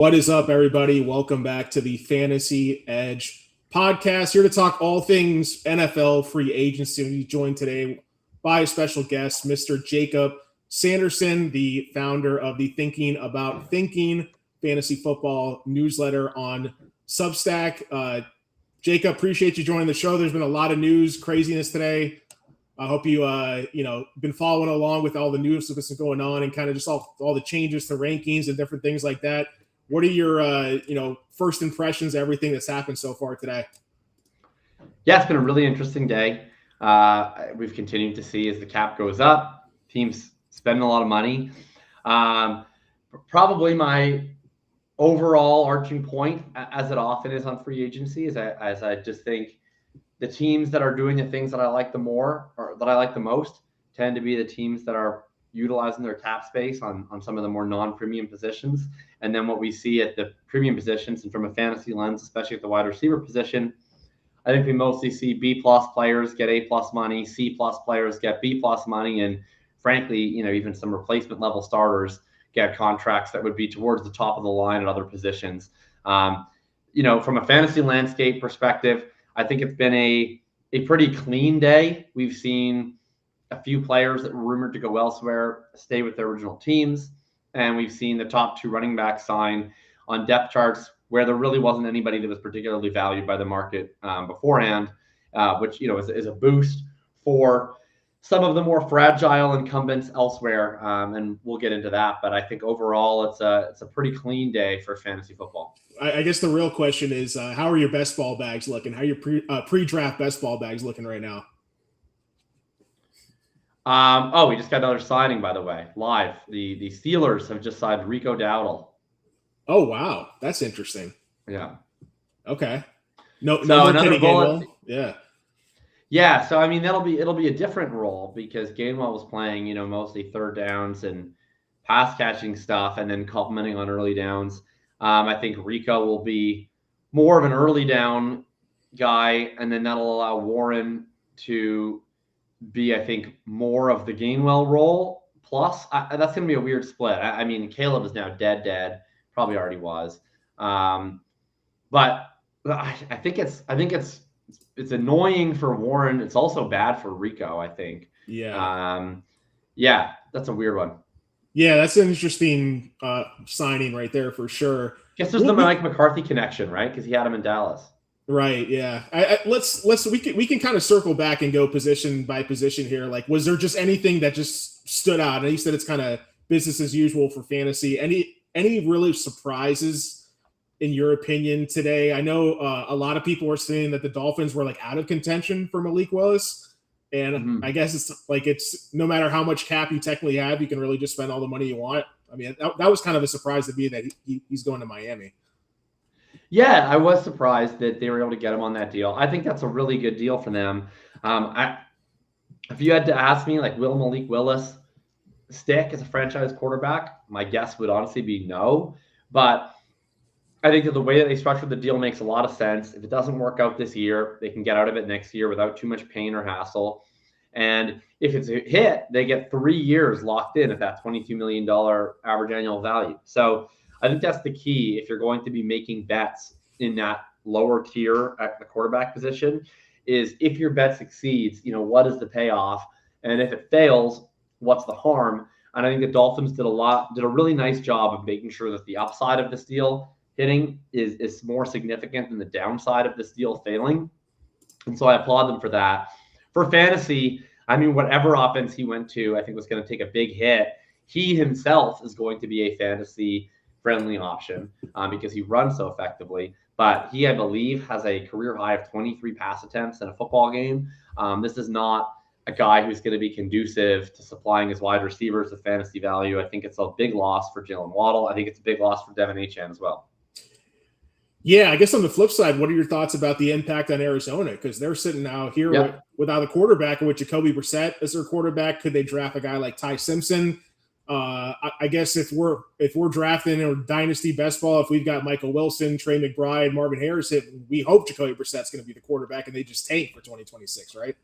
What is up, everybody? Welcome back to the Fantasy Edge podcast. Here to talk all things NFL free agency. We're joined today by a special guest, Mr. Jakob Sanderson, the founder of the Thinking About Thinking Fantasy Football newsletter on Substack. Jakob, appreciate you joining the show. There's been a lot of news, craziness today. I hope you, been following along with all the news that's going on and kind of just all the changes to rankings and different things like that. What are your, first impressions of everything that's happened so far today? Yeah, it's been a really interesting day. We've continued to see as the cap goes up, teams spending a lot of money. Probably my overall arching point, as it often is on free agency, is as I just think the teams that are doing the things that I like the most tend to be the teams that are utilizing their cap space on some of the more non-premium positions. And then what we see at the premium positions and from a fantasy lens, especially at the wide receiver position, I think we mostly see B+ players get A+ money, C+ players get B+ money, and frankly, even some replacement level starters get contracts that would be towards the top of the line at other positions. From a fantasy landscape perspective, I think it's been a pretty clean day. We've seen a few players that were rumored to go elsewhere stay with their original teams. And we've seen the top two running backs sign on depth charts where there really wasn't anybody that was particularly valued by the market beforehand, which, is a boost for some of the more fragile incumbents elsewhere. And we'll get into that. But I think overall, it's a pretty clean day for fantasy football. I guess the real question is, how are your best ball bags looking? How are your pre-draft best ball bags looking right now? We just got another signing, by the way, live. The Steelers have just signed Rico Dowdle. Oh, wow. That's interesting. Yeah. Okay. No another Gainwell. Yeah. Yeah. So, it'll be a different role because Gainwell was playing, mostly third downs and pass catching stuff and then complementing on early downs. I think Rico will be more of an early down guy, and then that'll allow Warren to be, I think, more of the Gainwell role. Plus, that's going to be a weird split. Caleb is now dead. Probably already was. But I think it's annoying for Warren. It's also bad for Rico, I think. Yeah. That's a weird one. Yeah, that's an interesting signing right there for sure. Guess there's the Mike McCarthy connection, right? Because he had him in Dallas. Right. Yeah. We can kind of circle back and go position by position here. Like, was there just anything that just stood out? And you said it's kind of business as usual for fantasy. Any really surprises in your opinion today? I know a lot of people were saying that the Dolphins were out of contention for Malik Willis. And I guess it's no matter how much cap you technically have, you can really just spend all the money you want. That was kind of a surprise to me that he's going to Miami. Yeah, I was surprised that they were able to get him on that deal. I think that's a really good deal for them. If you had to ask me, will Malik Willis stick as a franchise quarterback? My guess would honestly be no. But I think that the way that they structured the deal makes a lot of sense. If it doesn't work out this year, they can get out of it next year without too much pain or hassle. And if it's a hit, they get 3 years locked in at that $22 million average annual value. So I think that's the key if you're going to be making bets in that lower tier at the quarterback position is if your bet succeeds, what is the payoff? And if it fails, what's the harm? And I think the Dolphins did a really nice job of making sure that the upside of this deal hitting is more significant than the downside of this deal failing. And so I applaud them for that. For fantasy, whatever offense he went to, I think was going to take a big hit. He himself is going to be a fantasy friendly option because he runs so effectively. But he, I believe, has a career high of 23 pass attempts in a football game. This is not a guy who's going to be conducive to supplying his wide receivers with fantasy value. I think it's a big loss for Jalen Waddle. I think it's a big loss for De'Von Achane as well. Yeah, I guess on the flip side, what are your thoughts about the impact on Arizona? Because they're sitting out here without a quarterback, and with Jacoby Brissett as their quarterback, could they draft a guy like Ty Simpson? I guess if we're drafting or dynasty best ball, if we've got Michael Wilson, Trey McBride, Marvin Harrison, we hope Jacoby Brissett's going to be the quarterback, and they just tank for 2026, right?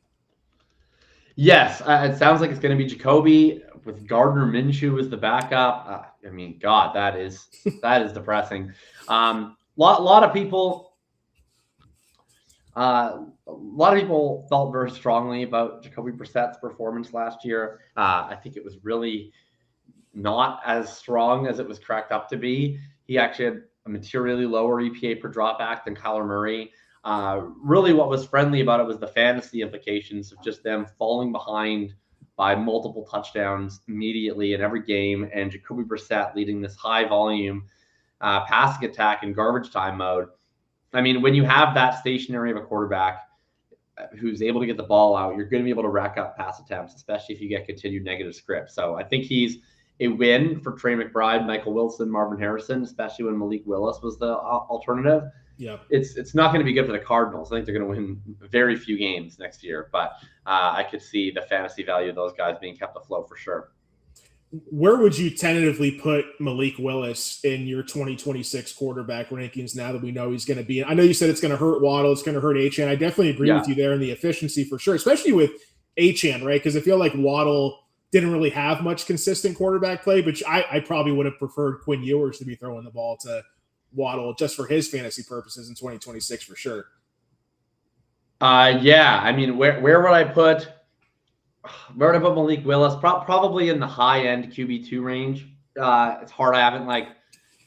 Yes, it sounds like it's going to be Jacoby with Gardner Minshew as the backup. I mean, God, that is depressing. Lot of people. A lot of people felt very strongly about Jacoby Brissett's performance last year. I think it was really not as strong as it was cracked up to be. He actually had a materially lower EPA per dropback than Kyler Murray. Really, what was friendly about it was the fantasy implications of just them falling behind by multiple touchdowns immediately in every game, and Jacoby Brissett leading this high volume passing attack in garbage time mode. I mean, when you have that stationary of a quarterback who's able to get the ball out, you're going to be able to rack up pass attempts, especially if you get continued negative script. So I think he's a win for Trey McBride, Michael Wilson, Marvin Harrison, especially when Malik Willis was the alternative. Yeah, it's not going to be good for the Cardinals. I think they're going to win very few games next year, but I could see the fantasy value of those guys being kept afloat for sure. Where would you tentatively put Malik Willis in your 2026 quarterback rankings now that we know he's going to be? I know you said it's going to hurt Waddle, it's going to hurt Achane. I definitely agree with you there in the efficiency for sure, especially with Achane, right? Because I feel like Waddle didn't really have much consistent quarterback play, but I probably would have preferred Quinn Ewers to be throwing the ball to Waddle just for his fantasy purposes in 2026 for sure. Yeah, I mean, where would I put Malik Willis? Probably in the high end QB2 range. It's hard. I haven't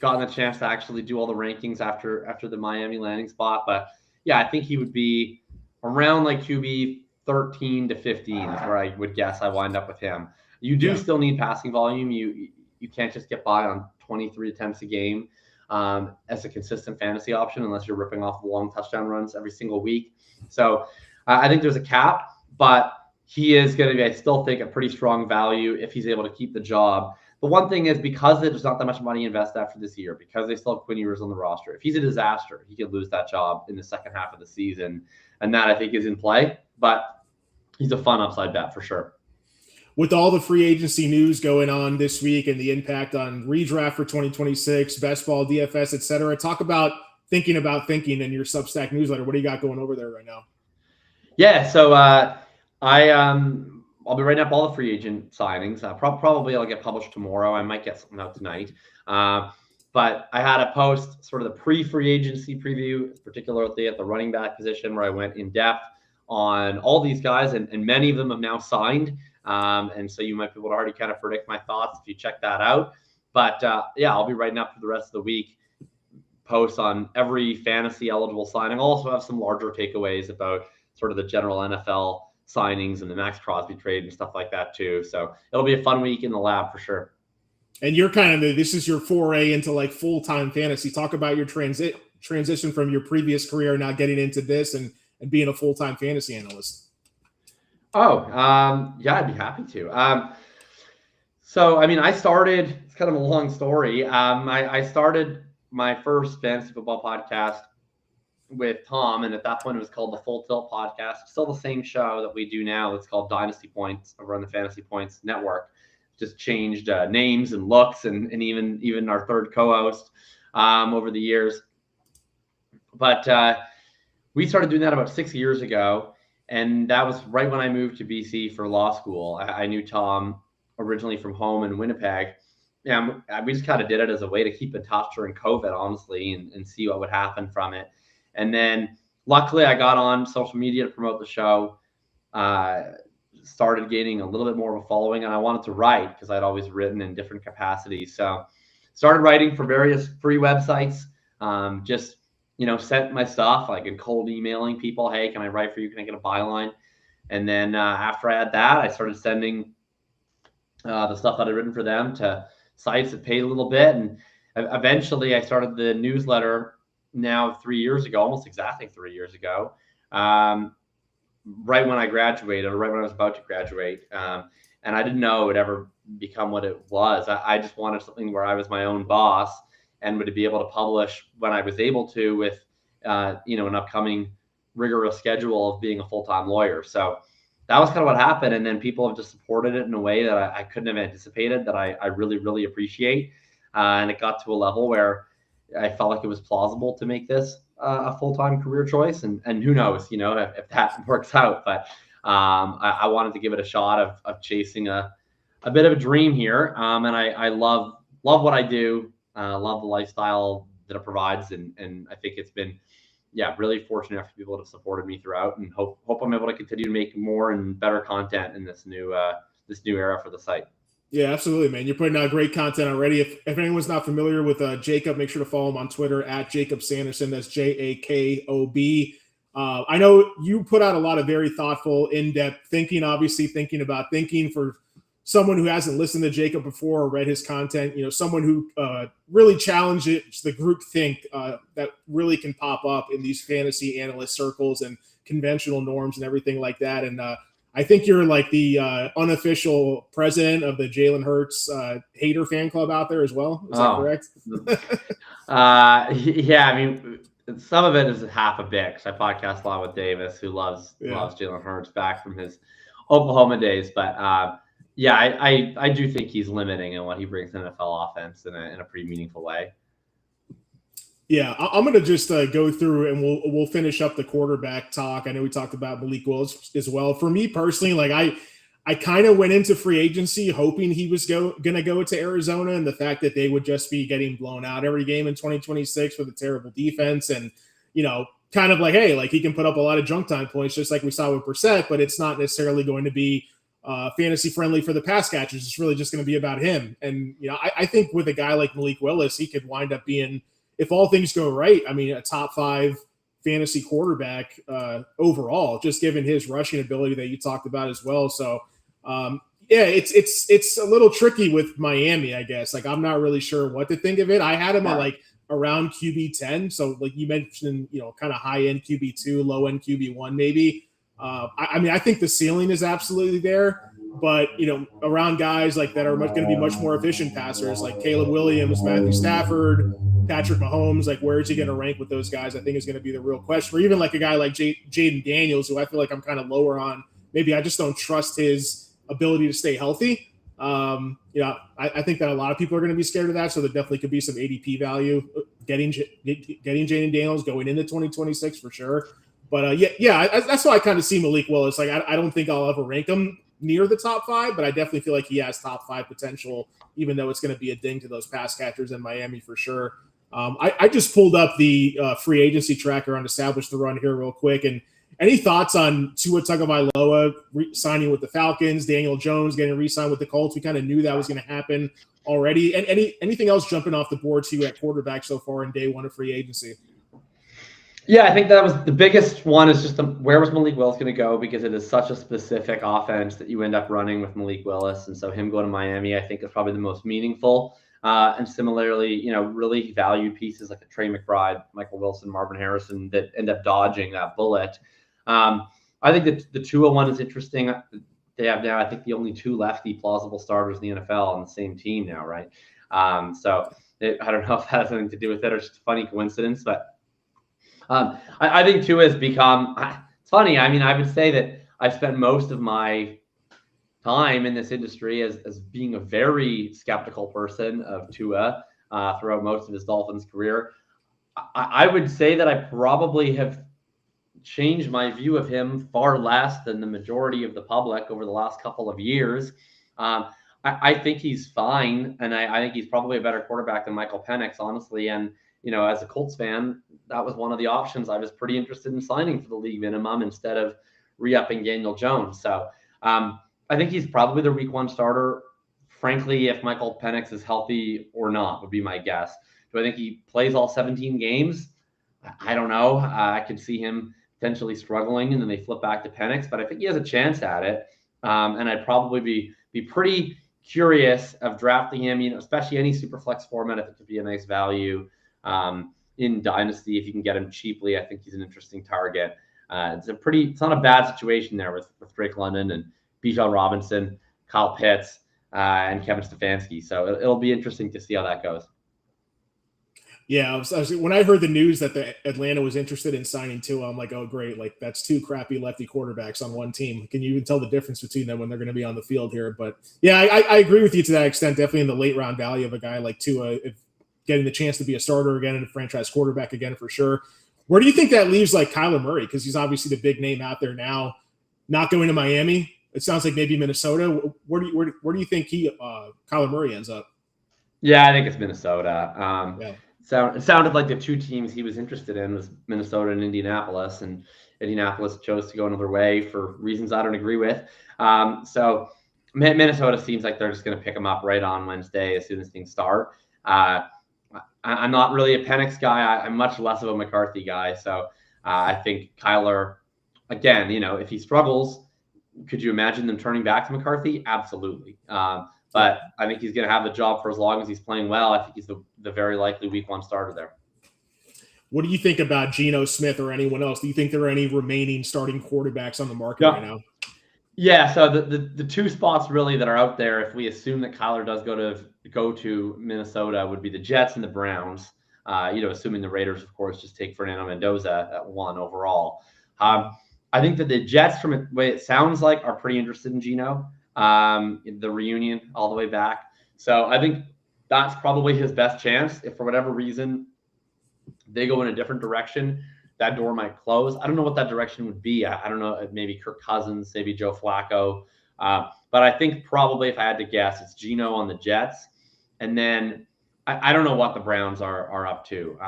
gotten the chance to actually do all the rankings after the Miami landing spot, but yeah, I think he would be around QB 13 to 15 is where I would guess I wind up with him. You do still need passing volume. You can't just get by on 23 attempts a game as a consistent fantasy option unless you're ripping off long touchdown runs every single week. So I think there's a cap, but he is going to be, I still think, a pretty strong value if he's able to keep the job. The one thing is, because there's not that much money invested after this year, because they still have Quinn Ewers on the roster, if he's a disaster, he could lose that job in the second half of the season. And that, I think, is in play. But he's a fun upside bet for sure. With all the free agency news going on this week and the impact on redraft for 2026, best ball, DFS, et cetera, talk about thinking in your Substack newsletter. What do you got going over there right now? Yeah, so I'll be writing up all the free agent signings. Probably I'll get published tomorrow. I might get something out tonight. But I had a post, sort of the pre-free agency preview, particularly at the running back position, where I went in depth on all these guys, and many of them have now signed. And so you might be able to already kind of predict my thoughts if you check that out. But yeah, I'll be writing up for the rest of the week posts on every fantasy eligible signing. I'll also have some larger takeaways about sort of the general NFL signings and the Max Crosby trade and stuff like that too. So it'll be a fun week in the lab for sure. And you're this is your foray into full-time fantasy. Talk about your transition from your previous career, now getting into this and being a full-time fantasy analyst. Yeah, I'd be happy to. So, I mean, it's kind of a long story. I started my first fantasy football podcast with Tom, and at that point it was called the Full Tilt Podcast. It's still the same show that we do now. It's called Dynasty Points over on the Fantasy Points Network. Just changed names and looks, and even our third co-host over the years. But we started doing that about 6 years ago, and that was right when I moved to BC for law school. I knew Tom originally from home in Winnipeg. Yeah, we just kind of did it as a way to keep in touch during COVID, honestly, and see what would happen from it. And then luckily I got on social media to promote the show, started gaining a little bit more of a following, and I wanted to write because I'd always written in different capacities. So started writing for various free websites, just, sent my stuff, in cold emailing people, hey, can I write for you? Can I get a byline? And then after I had that, I started sending the stuff that I'd written for them to sites that paid a little bit. And eventually I started the newsletter now 3 years ago, almost exactly 3 years ago, right when I graduated, or right when I was about to graduate. And I didn't know it would ever become what it was. I just wanted something where I was my own boss and would be able to publish when I was able to with, an upcoming rigorous schedule of being a full-time lawyer. So that was kind of what happened. And then people have just supported it in a way that I couldn't have anticipated, that I really, really appreciate. And it got to a level where I felt like it was plausible to make this a full-time career choice. And who knows, if that works out. But I wanted to give it a shot of chasing a bit of a dream here. And I love what I do. Love the lifestyle that it provides. And I think it's been, really fortunate for people that have supported me throughout, and hope I'm able to continue to make more and better content in this new era for the site. Yeah, absolutely, man. You're putting out great content already. If anyone's not familiar with Jacob, make sure to follow him on Twitter at Jakob Sanderson. That's Jakob. I know you put out a lot of very thoughtful, in-depth thinking, obviously thinking for someone who hasn't listened to Jacob before or read his content, someone who really challenges the group think that really can pop up in these fantasy analyst circles and conventional norms and everything like that. And I think you're like the unofficial president of the Jalen Hurts hater fan club out there as well. Is that correct? Yeah, I mean, some of it is half a bit, because I podcast a lot with Davis, who loves Jalen Hurts back from his Oklahoma days. But I do think he's limiting in what he brings to NFL offense in a pretty meaningful way. Yeah, I'm going to just go through and we'll finish up the quarterback talk. I know we talked about Malik Willis as well. For me personally, like I kind of went into free agency hoping he was going to go to Arizona, and the fact that they would just be getting blown out every game in 2026 with a terrible defense, and kind of like, hey, like he can put up a lot of junk time points just like we saw with Brissett, but it's not necessarily going to be fantasy friendly for the pass catchers. It's really just going to be about him. And I think with a guy like Malik Willis, he could wind up being, if all things go right, I mean, a top 5 fantasy quarterback overall, just given his rushing ability that you talked about as well. So, it's a little tricky with Miami, I guess. Like, I'm not really sure what to think of it. I had him at like around QB 10. So, like you mentioned, kind of high end QB 2, low end QB 1, maybe. I mean, I think the ceiling is absolutely there, but around guys like that are going to be much more efficient passers, like Caleb Williams, Matthew Stafford, Patrick Mahomes. Like, where is he going to rank with those guys? I think is going to be the real question. Or even like a guy like Jaden Daniels, who I feel like I'm kind of lower on. Maybe I just don't trust his ability to stay healthy. I think that a lot of people are going to be scared of that. So there definitely could be some ADP value getting Jaden Daniels going into 2026 for sure. But that's why I kind of see Malik Willis. Like, I don't think I'll ever rank him near the top 5, but I definitely feel like he has top 5 potential, even though it's going to be a ding to those pass catchers in Miami for sure. I just pulled up the free agency tracker on Establish the Run here real quick. And any thoughts on Tua Tagovailoa signing with the Falcons, Daniel Jones getting re-signed with the Colts? We kind of knew that was going to happen already. And anything else jumping off the board to you at quarterback so far in day 1 of free agency? Yeah, I think that was the biggest one, is just where was Malik Willis going to go, because it is such a specific offense that you end up running with Malik Willis. And so him going to Miami, I think, is probably the most meaningful. And similarly, really valued pieces like a Trey McBride, Michael Wilson, Marvin Harrison that end up dodging that bullet. I think that the Tua one is interesting. They have now, I think, the only 2 lefty plausible starters in the NFL on the same team now, right? I don't know if that has something to do with it or just a funny coincidence, but I think Tua has become, it's funny. I mean, I would say that I've spent most of my time in this industry as being a very skeptical person of Tua throughout most of his Dolphins career. I would say that I probably have changed my view of him far less than the majority of the public over the last couple of years. I think he's fine, and I think he's probably a better quarterback than Michael Penix, honestly. And as a Colts fan, that was one of the options I was pretty interested in signing for the league minimum instead of re-upping Daniel Jones. So I think he's probably the week 1 starter. Frankly, if Michael Penix is healthy or not, would be my guess. Do I think he plays all 17 games? I don't know. I could see him potentially struggling, and then they flip back to Penix, but I think he has a chance at it. And I'd probably be pretty curious of drafting him, especially any super flex format. I think would be a nice value. In Dynasty, if you can get him cheaply, I think he's an interesting target. It's not a bad situation there with Drake London and Bijan Robinson, Kyle Pitts, and Kevin Stefanski. So it'll be interesting to see how that goes. Yeah, when I heard the news that the Atlanta was interested in signing Tua, I'm like, oh, great. Like, that's 2 crappy lefty quarterbacks on one team. Can you even tell the difference between them when they're going to be on the field here? But yeah, I agree with you to that extent. Definitely in the late round value of a guy like Tua, if getting the chance to be a starter again and a franchise quarterback again for sure. Where do you think that leaves like Kyler Murray? Because he's obviously the big name out there now. not going to Miami. It sounds like maybe Minnesota. Where do you think Kyler Murray ends up? Yeah, I think it's Minnesota. Yeah. It sounded like the two teams he was interested in was Minnesota and Indianapolis, and Indianapolis chose to go another way for reasons I don't agree with. So Minnesota seems like they're just going to pick him up right on Wednesday as soon as things start. I'm not really a Penix guy. I'm much less of a McCarthy guy. So I think Kyler, again, if he struggles, could you imagine them turning back to McCarthy? Absolutely. But I think he's going to have the job for as long as he's playing well. I think he's the very likely week 1 starter there. What do you think about Geno Smith or anyone else? Do you think there are any remaining starting quarterbacks on the market right now? Yeah, so the two spots really that are out there, if we assume that Kyler does go to Minnesota, would be the Jets and the Browns. Assuming the Raiders, of course, just take Fernando Mendoza at 1 overall. I think that the Jets, from the way it sounds like, are pretty interested in Geno. The reunion all the way back. So I think that's probably his best chance. If for whatever reason they go in a different direction, that door might close. I don't know what that direction would be. I don't know, maybe Kirk Cousins, maybe Joe Flacco. But I think probably, if I had to guess, it's Geno on the Jets. And then I don't know what the Browns are up to.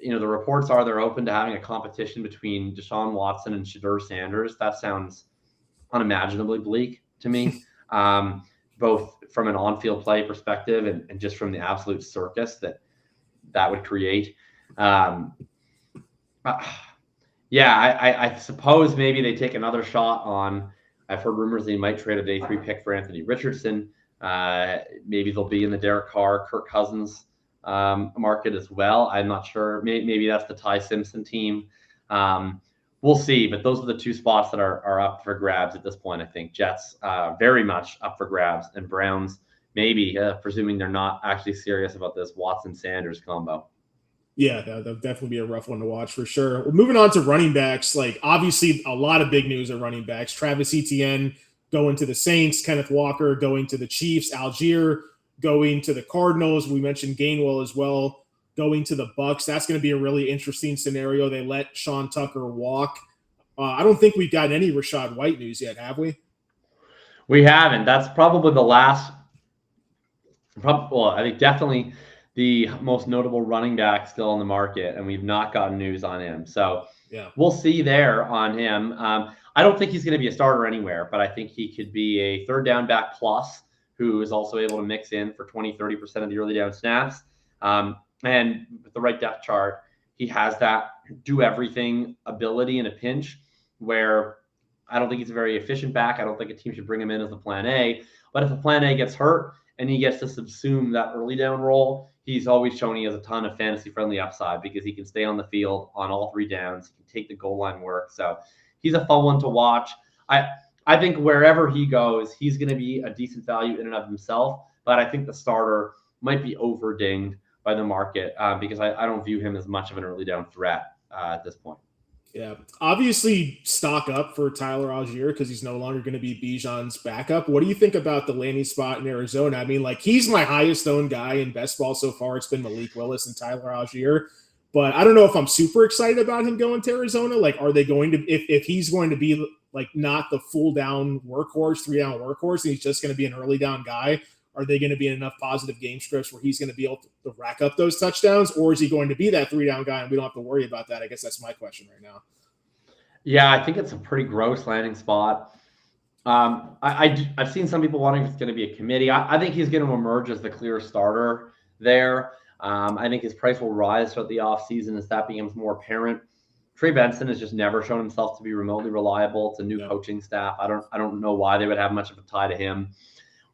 The reports are they're open to having a competition between Deshaun Watson and Shedeur Sanders. That sounds unimaginably bleak to me, both from an on-field play perspective and just from the absolute circus that would create. I suppose maybe they take another shot on. I've heard rumors they might trade a day 3 pick for Anthony Richardson. Maybe they'll be in the Derek Carr, Kirk Cousins market as well. I'm not sure. Maybe that's the Ty Simpson team. We'll see, but those are the two spots that are up for grabs at this point. I think Jets very much up for grabs, and Browns maybe, presuming they're not actually serious about this Watson-Sanders combo. Yeah, that'll definitely be a rough one to watch for sure. Well, moving on to running backs, obviously a lot of big news at running backs. Travis Etienne going to the Saints, Kenneth Walker going to the Chiefs, Allgeier going to the Cardinals. We mentioned Gainwell as well, going to the Bucs. That's going to be a really interesting scenario. They let Sean Tucker walk. I don't think we've gotten any Rachaad White news yet, have we? We haven't. That's probably the last. I think definitely the most notable running back still on the market, and we've not gotten news on him. So We'll see there on him. I don't think he's going to be a starter anywhere, but I think he could be a third down back plus who is also able to mix in for 20-30% of the early down snaps. And with the right depth chart, he has that do everything ability in a pinch, where I don't think he's a very efficient back. I don't think a team should bring him in as the plan A. But if the plan A gets hurt and he gets to subsume that early down role, he's always shown he has a ton of fantasy-friendly upside because he can stay on the field on all 3 downs. He can take the goal line work. So he's a fun one to watch. I think wherever he goes, he's going to be a decent value in and of himself. But I think the starter might be over-dinged by the market because I don't view him as much of an early down threat at this point. Yeah, obviously stock up for Tyler Allgeier because he's no longer going to be Bijan's backup. What do you think about the landing spot in Arizona? I mean, he's my highest owned guy in best ball so far. It's been Malik Willis and Tyler Allgeier, but I don't know if I'm super excited about him going to Arizona. Are they going to, if he's going to be not the full down workhorse, 3 down workhorse, and he's just going to be an early down guy, are they going to be in enough positive game scripts where he's going to be able to rack up those touchdowns, or is he going to be that 3 down guy and we don't have to worry about that? I guess that's my question right now. Yeah, I think it's a pretty gross landing spot. I've seen some people wondering if it's going to be a committee. I think he's going to emerge as the clear starter there. I think his price will rise throughout the offseason as that becomes more apparent. Trey Benson has just never shown himself to be remotely reliable. It's a new coaching staff. I don't know why they would have much of a tie to him.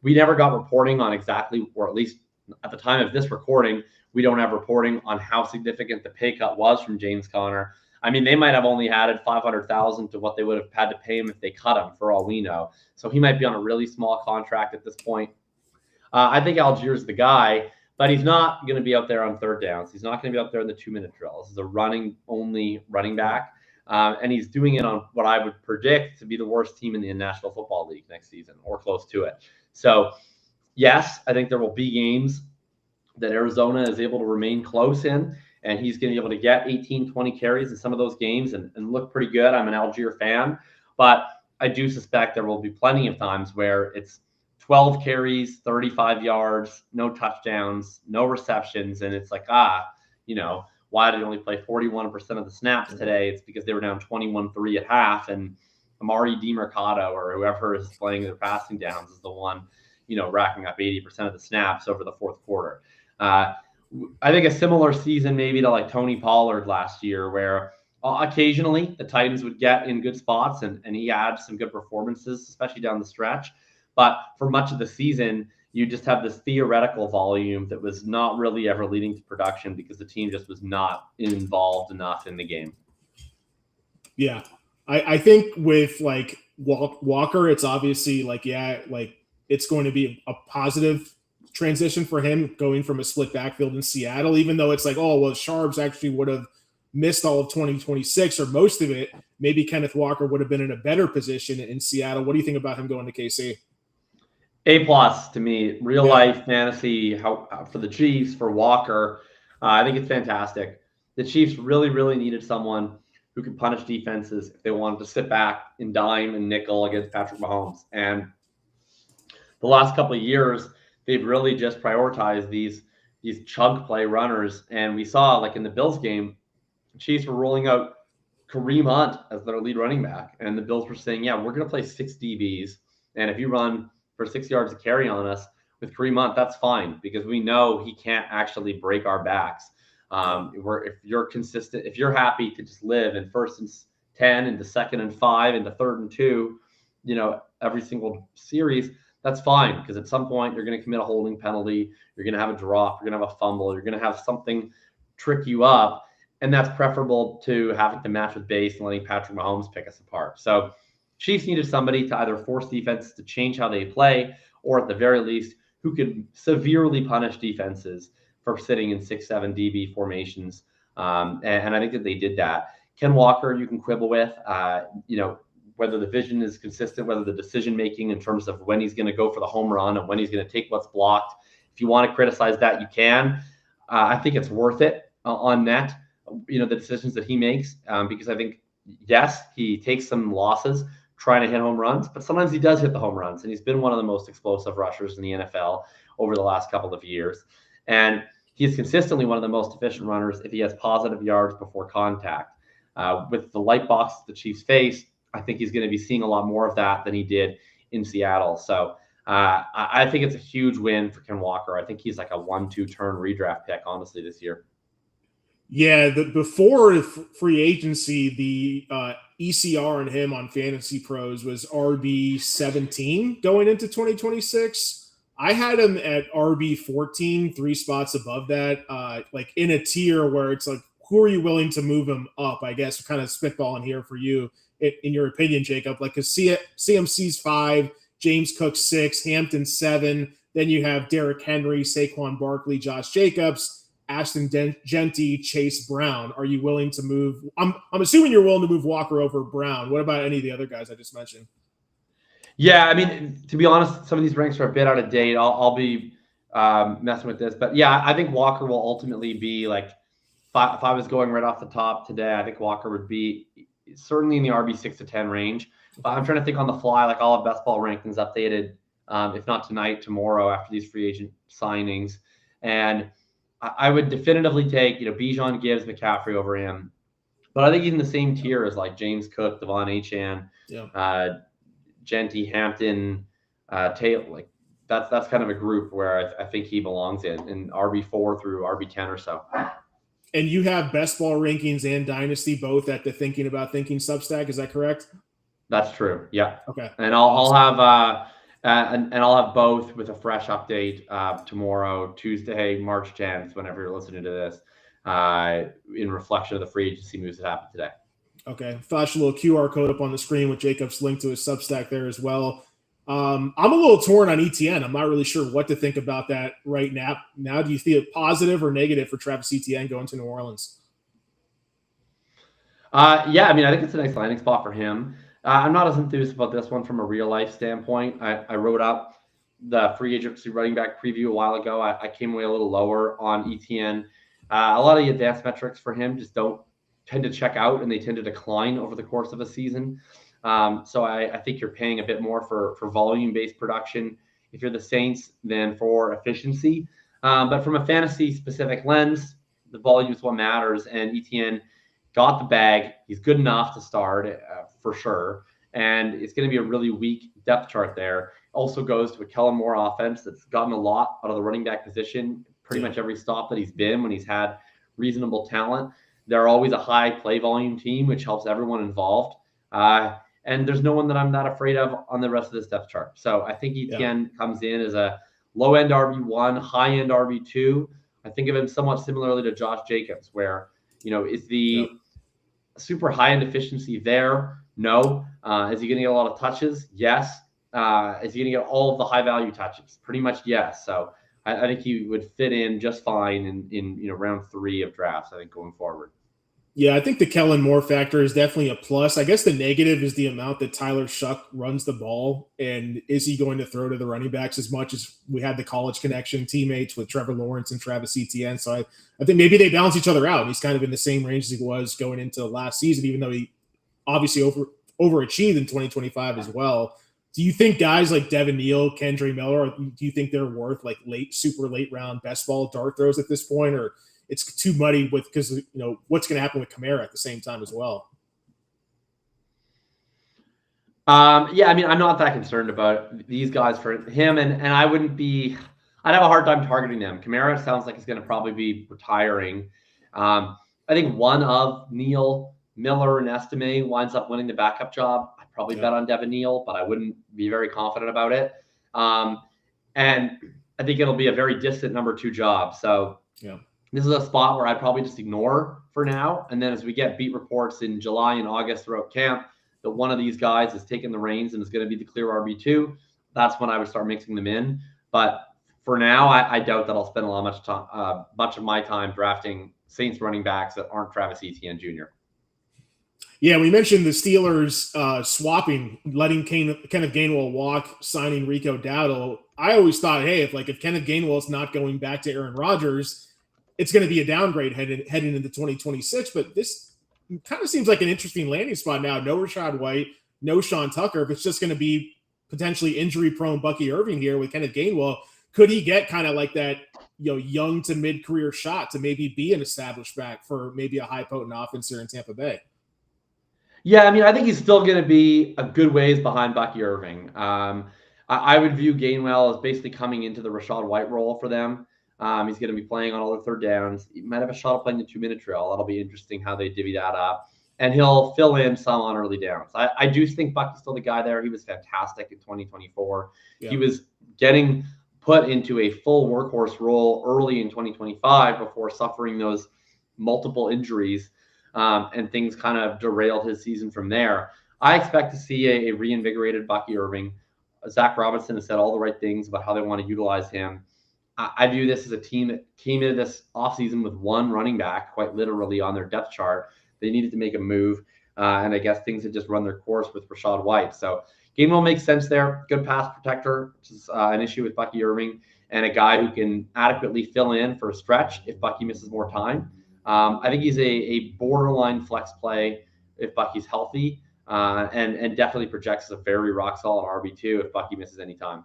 We never got reporting on exactly, or at least at the time of this recording, we don't have reporting on how significant the pay cut was from James Conner. I mean, they might have only added $500,000 to what they would have had to pay him if they cut him, for all we know. So he might be on a really small contract at this point. I think Allgeier's the guy, but he's not going to be out there on 3rd downs. He's not going to be out there in the 2-minute drill. This is a running-only running back, and he's doing it on what I would predict to be the worst team in the National Football League next season, or close to it. So, yes, I think there will be games that Arizona is able to remain close in, and he's going to be able to get 18, 20 carries in some of those games and look pretty good. I'm an Allgeier fan. But I do suspect there will be plenty of times where it's 12 carries, 35 yards, no touchdowns, no receptions. And it's like, why did he only play 41% of the snaps today? It's because they were down 21-3 at half. And Amari DiMercato or whoever is playing their passing downs is the one, racking up 80% of the snaps over the fourth quarter. I think a similar season maybe to like Tony Pollard last year, where occasionally the Titans would get in good spots and he had some good performances, especially down the stretch. But for much of the season, you just have this theoretical volume that was not really ever leading to production because the team just was not involved enough in the game. Yeah. I think with like Walker, it's obviously it's going to be a positive transition for him going from a split backfield in Seattle, even though it's like, Sharps actually would have missed all of 2026 or most of it. Maybe Kenneth Walker would have been in a better position in Seattle. What do you think about him going to KC? A+ to me, real life fantasy for the Chiefs, for Walker. I think it's fantastic. The Chiefs really, really needed someone who could punish defenses if they wanted to sit back and dime and nickel against Patrick Mahomes. And the last couple of years, they've really just prioritized these chunk play runners. And we saw, like in the Bills game, the Chiefs were rolling out Kareem Hunt as their lead running back. And the Bills were saying, we're going to play 6 DBs. And if you run for 6 yards to carry on us with Kareem Hunt, that's fine because we know he can't actually break our backs. If you're consistent, if you're happy to just live in 1st and 10, into 2nd and 5, into 3rd and 2, every single series, that's fine because at some point you're going to commit a holding penalty, you're going to have a drop, you're going to have a fumble, you're going to have something trick you up, and that's preferable to having to match with base and letting Patrick Mahomes pick us apart. So Chiefs needed somebody to either force defenses to change how they play, or at the very least, who could severely punish defenses for sitting in 6-7 DB formations. And I think that they did that. Ken Walker, you can quibble with, whether the vision is consistent, whether the decision-making in terms of when he's going to go for the home run and when he's going to take what's blocked. If you want to criticize that, you can. I think it's worth it on net, the decisions that he makes, because I think, yes, he takes some losses trying to hit home runs, but sometimes he does hit the home runs, and he's been one of the most explosive rushers in the NFL over the last couple of years. And he is consistently one of the most efficient runners if he has positive yards before contact. With the light box the Chiefs face, I think he's going to be seeing a lot more of that than he did in Seattle. So I think it's a huge win for Ken Walker. I think he's like a 1-2 turn redraft pick, honestly, this year. Yeah, before free agency, the ECR and him on Fantasy Pros was RB 17 going into 2026. I had him at RB 14, 3 spots above that, like in a tier where it's like, who are you willing to move him up? I guess kind of spitballing here for you, in your opinion, Jacob. Like, because CMC's 5, James Cook 6, Hampton 7. Then you have Derrick Henry, Saquon Barkley, Josh Jacobs, Ashton Genty, Chase Brown. Are you willing to move? I'm assuming you're willing to move Walker over Brown. What about any of the other guys I just mentioned? Yeah, I mean, to be honest, some of these ranks are a bit out of date. I'll be messing with this, but yeah, I think Walker will ultimately be like, if I was going right off the top today, I think Walker would be certainly in the RB 6 to 10 range. But I'm trying to think on the fly, like I'll have best ball rankings updated, if not tonight, tomorrow after these free agent signings. And I would definitively take, Bijan, Gibbs, McCaffrey over him. But I think he's in the same tier as like James Cook, De'Von Achane, Genty, Hampton, Taylor. Like that's kind of a group where I think he belongs in RB4 through RB10 or so. And you have best ball rankings and dynasty both at the Thinking About Thinking Substack. Is that correct? That's true. Yeah. Okay. And I'll have and I'll have both with a fresh update tomorrow, Tuesday, March 10th, whenever you're listening to this, in reflection of the free agency moves that happened today. Okay. Flash a little QR code up on the screen with Jacob's link to his Substack there as well. I'm a little torn on Etienne. I'm not really sure what to think about that right now. Now, do you see it positive or negative for Travis Etienne going to New Orleans? Yeah, I mean, I think it's a nice landing spot for him. I'm not as enthused about this one from a real life standpoint. I wrote up the free agency running back preview a while ago. I came away a little lower on Etienne. A lot of the advanced metrics for him just don't tend to check out, and they tend to decline over the course of a season. So I think you're paying a bit more for volume-based production if you're the Saints than for efficiency. But from a fantasy-specific lens, the volume is what matters. And Etienne got the bag. He's good enough to start for sure. And it's going to be a really weak depth chart there. Also goes to a Kellen Moore offense that's gotten a lot out of the running back position pretty much every stop that he's been when he's had reasonable talent. They're always a high play volume team, which helps everyone involved. And there's no one that I'm not afraid of on the rest of this depth chart. So I think Etienne comes in as a low-end RB1, high-end RB2. I think of him somewhat similarly to Josh Jacobs, where, is the super high-end efficiency there? No. Is he going to get a lot of touches? Yes. Is he going to get all of the high-value touches? Pretty much yes. So I think he would fit in just fine in round 3 of drafts, I think, going forward. Yeah, I think the Kellen Moore factor is definitely a plus. I guess the negative is the amount that Tyler Shuck runs the ball. And is he going to throw to the running backs as much as we had the college connection teammates with Trevor Lawrence and Travis Etienne? So I think maybe they balance each other out. He's kind of in the same range as he was going into last season, even though he obviously overachieved in 2025 as well. Do you think guys like Devin Neal, Kendre Miller, do you think they're worth like super late round best ball dart throws at this point, or it's too muddy because what's going to happen with Kamara at the same time as well? Yeah, I mean, I'm not that concerned about these guys for him, and I'd have a hard time targeting them. Kamara sounds like he's going to probably be retiring. I think one of Neal, Miller, and Estime winds up winning the backup job. I'd probably bet on Devin Neal, but I wouldn't be very confident about it. And I think it'll be a very distant number 2 job. So this is a spot where I'd probably just ignore for now. And then as we get beat reports in July and August throughout camp that one of these guys is taking the reins and is going to be the clear RB2, that's when I would start mixing them in. But for now, I doubt that I'll spend much of my time drafting Saints running backs that aren't Travis Etienne Jr. Yeah, we mentioned the Steelers swapping, letting Kenneth Gainwell walk, signing Rico Dowdle. I always thought, hey, if Kenneth Gainwell is not going back to Aaron Rodgers, it's going to be a downgrade heading into 2026. But this kind of seems like an interesting landing spot now. No Rachaad White, no Sean Tucker. If it's just going to be potentially injury-prone Bucky Irving here with Kenneth Gainwell, could he get kind of like that young to mid-career shot to maybe be an established back for maybe a high-potent offense here in Tampa Bay? Yeah, I mean, I think he's still going to be a good ways behind Bucky Irving. I would view Gainwell as basically coming into the Rachaad White role for them. He's going to be playing on all the third downs. He might have a shot of playing the 2-minute drill. That'll be interesting how they divvy that up. And he'll fill in some on early downs. I do think Bucky's still the guy there. He was fantastic in 2024. Yeah. He was getting put into a full workhorse role early in 2025 before suffering those multiple injuries. And things kind of derailed his season from there. I expect to see a reinvigorated Bucky Irving. Zach Robinson has said all the right things about how they want to utilize him. I view this as a team that came into this offseason with one running back, quite literally on their depth chart. They needed to make a move, and I guess things had just run their course with Rachaad White. So Gainwell makes sense there. Good pass protector, which is an issue with Bucky Irving, and a guy who can adequately fill in for a stretch if Bucky misses more time. I think he's a borderline flex play if Bucky's healthy, and definitely projects as a very rock-solid RB2 if Bucky misses any time.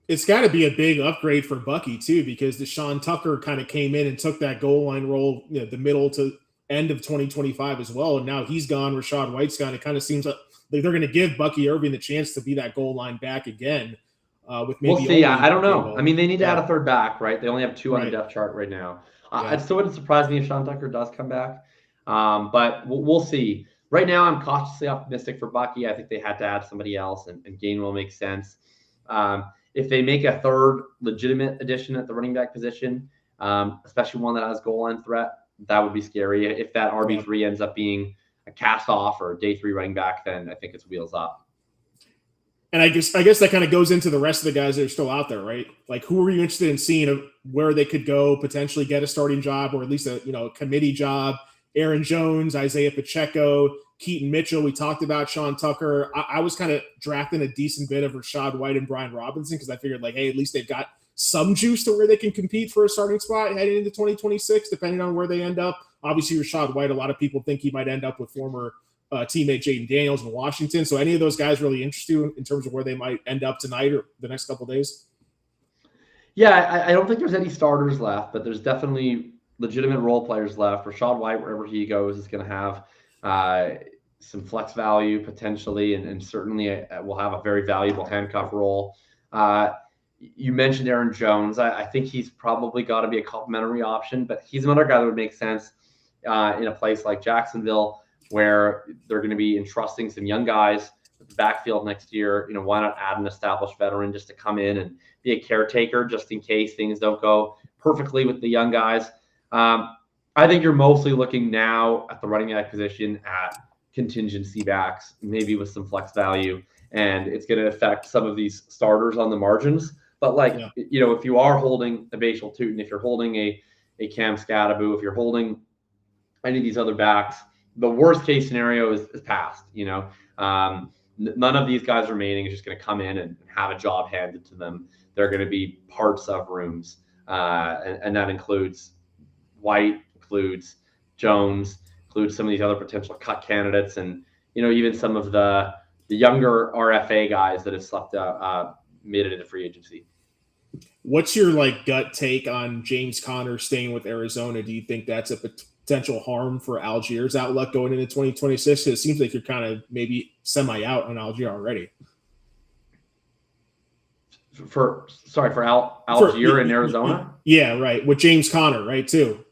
It's got to be a big upgrade for Bucky, too, because Deshaun Tucker kind of came in and took that goal line role, the middle to end of 2025 as well. And now he's gone. Rachaad White's gone. It kind of seems like they're going to give Bucky Irving the chance to be that goal line back again. With maybe we'll see. I don't know. I mean, they need to add a third back, right? They only have 2 on the depth chart right now. It still wouldn't surprise me if Sean Tucker does come back. But we'll see. Right now, I'm cautiously optimistic for Bucky. I think they had to add somebody else, and Gainwell makes sense. If they make a third legitimate addition at the running back position, especially one that has goal line threat, that would be scary. If that RB3 ends up being a cast off or a day 3 running back, then I think it's wheels up. And I guess that kind of goes into the rest of the guys that are still out there, right? Like, who are you interested in seeing of where they could go, potentially get a starting job or at least a committee job? Aaron Jones, Isaiah Pacheco, Keaton Mitchell. We talked about Sean Tucker. I was kind of drafting a decent bit of Rachaad White and Brian Robinson because I figured, like, hey, at least they've got some juice to where they can compete for a starting spot heading into 2026, depending on where they end up. Obviously, Rachaad White, a lot of people think he might end up with former teammate Jalen Daniels in Washington. So any of those guys really interest you in terms of where they might end up tonight or the next couple of days? Yeah, I don't think there's any starters left, but there's definitely legitimate role players left. Rashad White, wherever he goes, is going to have some flex value potentially, and certainly will have a very valuable handcuff role. You mentioned Aaron Jones. I think he's probably got to be a complimentary option, but he's another guy that would make sense in a place like Jacksonville, where they're going to be entrusting some young guys with the backfield next year. Why not add an established veteran just to come in and be a caretaker just in case things don't go perfectly with the young guys? I think you're mostly looking now at the running back position at contingency backs, maybe with some flex value, and it's going to affect some of these starters on the margins. But if you are holding a Bashal Tutin, if you're holding a Cam Scadaboo, if you're holding any of these other backs, the worst case scenario is past. None of these guys remaining is just going to come in and have a job handed to them. They're going to be parts of rooms, and that includes White, includes Jones, includes some of these other potential cut candidates, and even some of the younger RFA guys that have slept made it into free agency. What's your gut take on James Conner staying with Arizona? Do you think that's a potential harm for Allgeier's outlook going into 2026? It seems like you're kind of maybe semi out on Allgeier already. For Allgeier in Arizona? Yeah, right. With James Conner, right, too.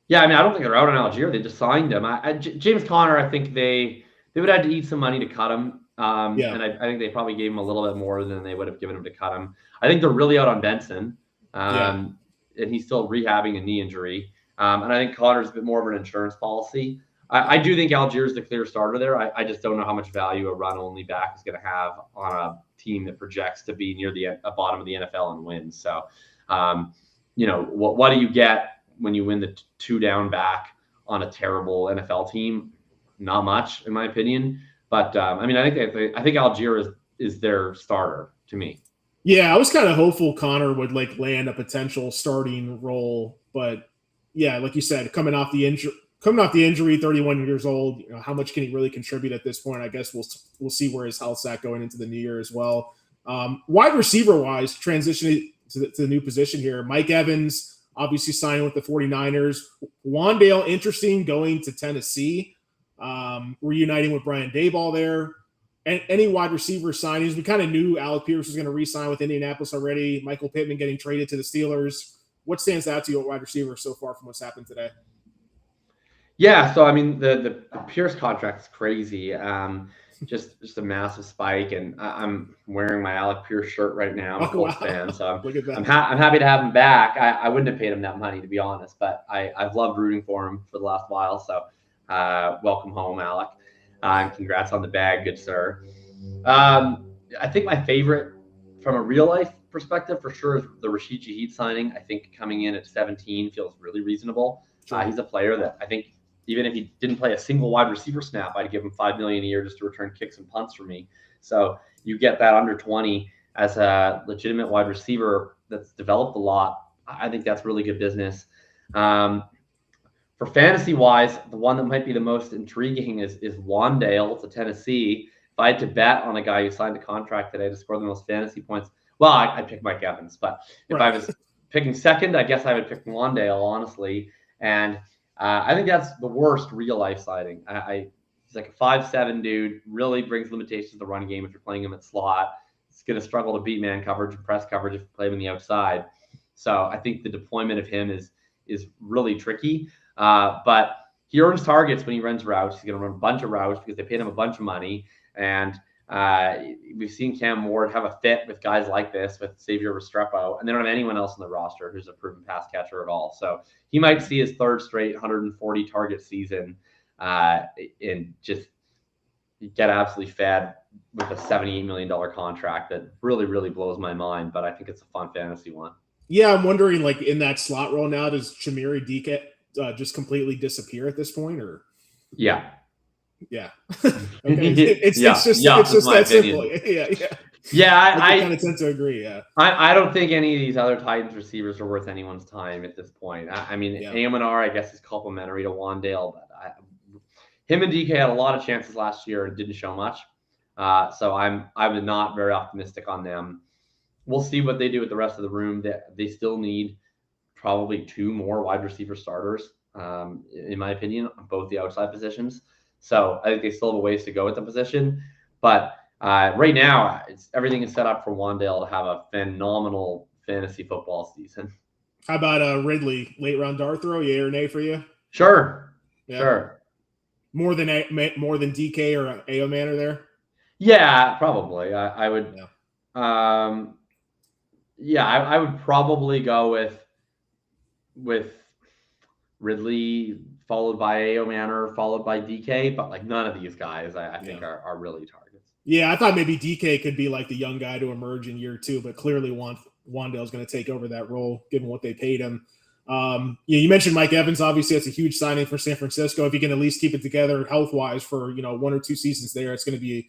Yeah, I don't think they're out on Allgeier. They just signed him. James Conner, I think they would have to eat some money to cut him. And I think they probably gave him a little bit more than they would have given him to cut him. I think they're really out on Benson, and he's still rehabbing a knee injury. And I think Connor's a bit more of an insurance policy. I do think Allgeier's the clear starter there. I just don't know how much value a run-only back is going to have on a team that projects to be near the bottom of the NFL and win. So, what do you get when you win the two-down back on a terrible NFL team? Not much, in my opinion. But I think Allgeier is their starter to me. Yeah, I was kind of hopeful Conner would land a potential starting role, but yeah, like you said, coming off the injury, 31 years old, how much can he really contribute at this point? I guess we'll see where his health's at going into the new year as well. Wide receiver wise, transitioning to the new position here, Mike Evans obviously signing with the 49ers. Wan'Dale, interesting, going to Tennessee. Reuniting with Brian Daboll there. And any wide receiver signings, we kind of knew Alec Pierce was going to re-sign with Indianapolis already. Michael Pittman getting traded to the Steelers. What stands out to you at wide receiver so far from what's happened today? Yeah, so the Pierce contract is crazy. Just a massive spike, and I'm wearing my Alec Pierce shirt right now. I'm a Colts fan, so I'm happy to have him back. I wouldn't have paid him that money, to be honest, but I've loved rooting for him for the last while. So welcome home, Alec, and congrats on the bag, good sir. I think my favorite from a real life perspective for sure is the Rashid Shaheed signing. I think coming in at 17 feels really reasonable. He's a player that I think even if he didn't play a single wide receiver snap, I'd give him $5 million a year just to return kicks and punts for me. So you get that under 20 as a legitimate wide receiver that's developed a lot. I think that's really good business. For fantasy wise, the one that might be the most intriguing is Wan'Dale to Tennessee. If I had to bet on a guy who signed a contract today to score the most fantasy points, well, I'd pick Mike Evans. But if I was picking second, I guess I would pick Wan'Dale, honestly. And I think that's the worst real life signing. He's like a 5'7" dude, really brings limitations to the run game if you're playing him at slot. He's going to struggle to beat man coverage and press coverage if you play him in the outside. So I think the deployment of him is really tricky. But he earns targets when he runs routes. He's going to run a bunch of routes because they paid him a bunch of money. And we've seen Cam Ward have a fit with guys like this, with Xavier Restrepo, and they don't have anyone else on the roster who's a proven pass catcher at all. So he might see his third straight 140 target season and just get absolutely fed with a $78 million contract that really, really blows my mind. But I think it's a fun fantasy one. Yeah, I'm wondering, in that slot role now, does Chimere Dike just completely disappear at this point, or? Yeah. Okay. It's just that simple. I kind of tend to agree. Yeah. I don't think any of these other Titans receivers are worth anyone's time at this point. Amunar, I guess, is complimentary to Wan'Dale, but Him and DK had a lot of chances last year and didn't show much. So I'm not very optimistic on them. We'll see what they do with the rest of the room. They still need probably 2 more wide receiver starters, in my opinion, on both the outside positions. So I think they still have a ways to go with the position. But right now, everything is set up for Wan'Dale to have a phenomenal fantasy football season. How about Ridley, late round dart throw? Yay or nay for you? Sure. Yeah. Sure. More than DK or Aoman are there? Yeah, probably. I would. Yeah. I would probably go with Ridley, followed by Aoman, or followed by DK. But like none of these guys, I think are really targets. Yeah, I thought maybe DK could be like the young guy to emerge in year 2, but clearly Wan'Dale's going to take over that role given what they paid him. You mentioned Mike Evans. Obviously, that's a huge signing for San Francisco. If he can at least keep it together health-wise for 1 or 2 seasons there, it's going to be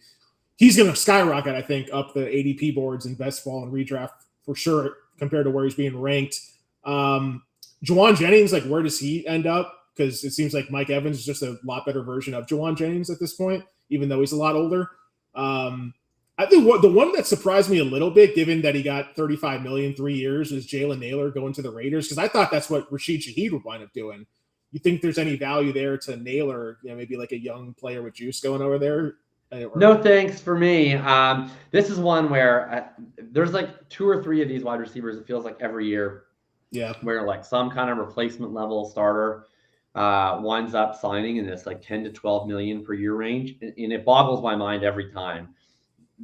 he's going to skyrocket, I think, up the ADP boards in best ball and redraft for sure compared to where he's being ranked. Juwan Jennings, like where does he end up? Because it seems like Mike Evans is just a lot better version of Juwan Jennings at this point, even though he's a lot older. I think the one that surprised me a little bit, given that he got $35 million 3 years, is Jalen Nailor going to the Raiders, because I thought that's what Rashid Shaheed would wind up doing. You think there's any value there to Nailor, maybe like a young player with juice going over there? No thanks for me. This is one where there's like 2 or 3 of these wide receivers, it feels like every year, where like some kind of replacement level starter winds up signing in this like 10 to 12 million per year range, and it boggles my mind every time.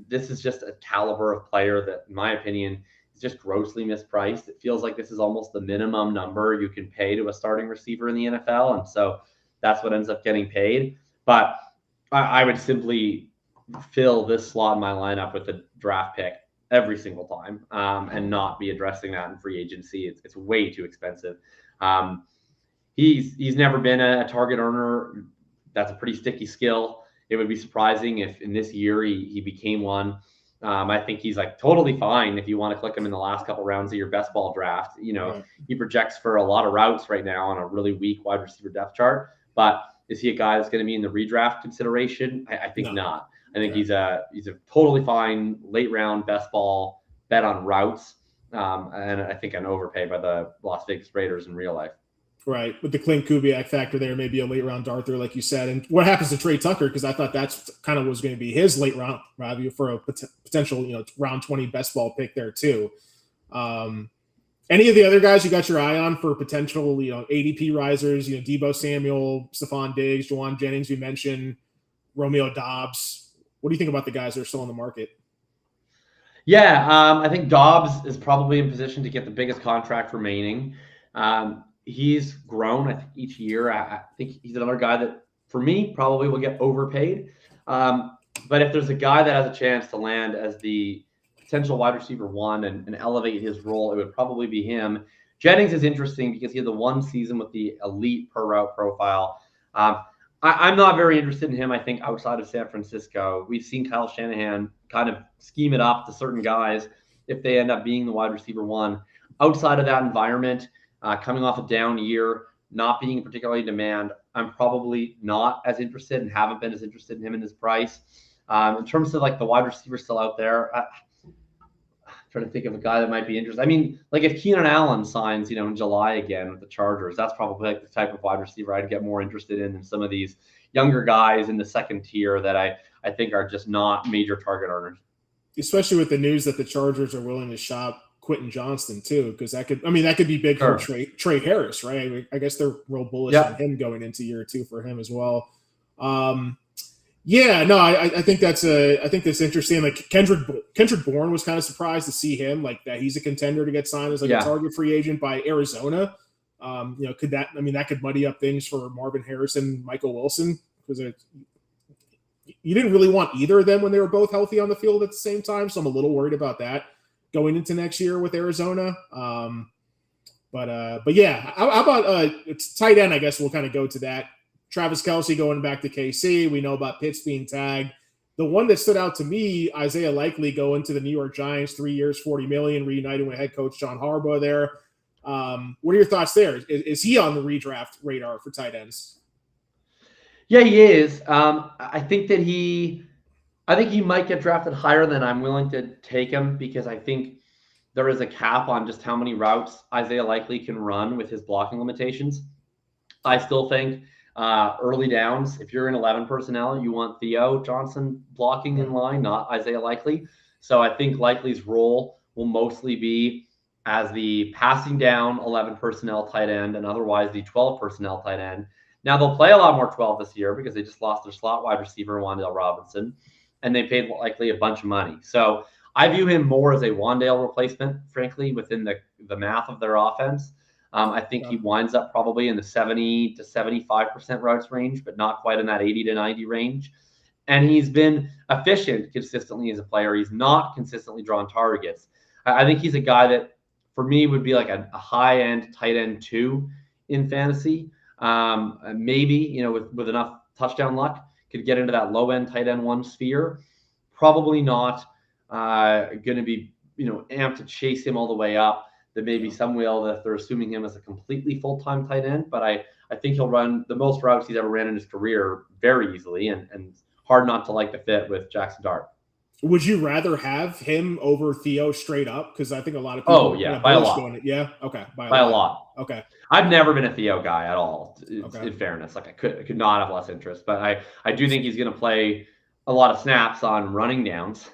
This is just a caliber of player that, in my opinion, is just grossly mispriced. It feels like this is almost the minimum number you can pay to a starting receiver in the NFL, and so that's what ends up getting paid. But I would simply fill this slot in my lineup with a draft pick every single time, and not be addressing that in free agency. It's way too expensive. He's never been a target earner. That's a pretty sticky skill. It would be surprising if in this year he became one. I think he's like totally fine if you want to click him in the last couple rounds of your best ball draft. He projects for a lot of routes right now on a really weak wide receiver depth chart. But is he a guy that's going to be in the redraft consideration? I think not. I think he's a totally fine late round best ball bet on routes, and I think an overpay by the Las Vegas Raiders in real life. Right, with the Clint Kubiak factor there, maybe a late round dart throw, like you said. And what happens to Trey Tucker? Because I thought that's kind of was going to be his late round value for a potential, round 20 best ball pick there too. Any of the other guys you got your eye on for potential, ADP risers? Deebo Samuel, Stephon Diggs, Juwan Jennings. We mentioned Romeo Doubs. What do you think about the guys that are still on the market? Yeah, I think Doubs is probably in position to get the biggest contract remaining. He's grown, I think, each year. I think he's another guy that, for me, probably will get overpaid. But if there's a guy that has a chance to land as the potential wide receiver 1 and elevate his role, it would probably be him. Jennings is interesting because he had the 1 season with the elite per route profile. I'm not very interested in him, I think, outside of San Francisco. We've seen Kyle Shanahan kind of scheme it up to certain guys if they end up being the wide receiver 1. Outside of that environment, coming off a down year, not being particularly in demand, I'm probably not as interested and haven't been as interested in him in his price. In terms of like the wide receiver still out there, I'm trying to think of a guy that might be interested. I mean, like if Keenan Allen signs, in July again with the Chargers, that's probably like the type of wide receiver I'd get more interested in than some of these younger guys in the second tier that I think are just not major target earners. Especially with the news that the Chargers are willing to shop Quentin Johnston too, because that could be big for Trey Harris, right? I guess they're real bullish on him going into year 2 for him as well. I think that's interesting. Like Kendrick Bourne was kind of surprised to see him like that. He's a contender to get signed as a target free agent by Arizona. That could muddy up things for Marvin Harrison, Michael Wilson, because you didn't really want either of them when they were both healthy on the field at the same time. So I'm a little worried about that going into next year with Arizona. But yeah, how about it's tight end? I guess we'll kind of go to that. Travis Kelce going back to KC. We know about Pitts being tagged. The one that stood out to me, Isaiah Likely going to the New York Giants, 3 years, $40 million, reuniting with head coach John Harbaugh there. What are your thoughts there? Is he on the redraft radar for tight ends? Yeah, he is. I think he might get drafted higher than I'm willing to take him because I think there is a cap on just how many routes Isaiah Likely can run with his blocking limitations. I still think early downs, if you're in 11 personnel, you want Theo Johnson blocking in line, not Isaiah Likely. So I think Likely's role will mostly be as the passing down 11 personnel tight end and otherwise the 12 personnel tight end. Now they'll play a lot more 12 this year because they just lost their slot wide receiver, Wan'Dale Robinson, and they paid Likely a bunch of money. So I view him more as a Wan'Dale replacement, frankly, within the math of their offense. I think he winds up probably in the 70 to 75% routes range, but not quite in that 80 to 90 range. And he's been efficient consistently as a player. He's not consistently drawn targets. I think he's a guy that, for me, would be like a high-end tight end 2 in fantasy. Maybe, with enough touchdown luck, could get into that low-end tight end 1 sphere. Probably not going to be, amped to chase him all the way up. That maybe some will if they're assuming him as a completely full-time tight end. But I think he'll run the most routes he's ever ran in his career very easily and hard not to like the fit with Jackson Dart. Would you rather have him over Theo straight up? Because I think a lot of people. Oh, yeah, by a lot. Yeah, okay. By a lot. Okay. I've never been a Theo guy at all, in fairness. Like I could not have less interest. But I do think he's going to play a lot of snaps on running downs